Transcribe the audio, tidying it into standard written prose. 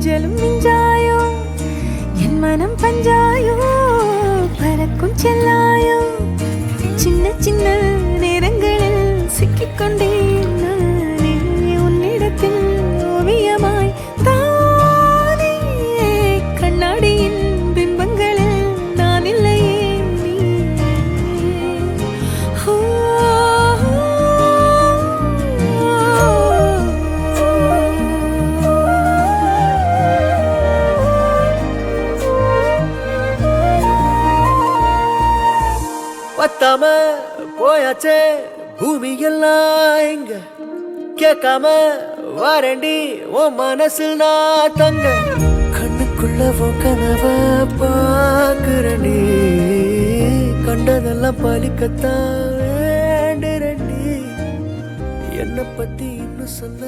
ஊஞ்சலும் மிஞ்சாயோ என் மனம் பஞ்சாயோ பறக்கும் செல்லாயோ சின்ன சின்ன நேரங்களில் சிக்கிக்கொண்டேன் நானே உன்னிடத்தில் ஓவியமாய் தானே கண்ணாடியின் பிம்பங்களில் நான் இல்லையே நீ பத்தாம போயாச்சே பூமி எல்லாம் எங்க கேட்காம வாரண்டி உன் மனசில் நான் தங்க கண்ணுக்குள்ள உன் கனவ பாக்குறண்டி கண்டதெல்லாம் பலிக்கத்தான் வேண்டுறண்டி என்னை பத்தி இன்னும் சொல்ல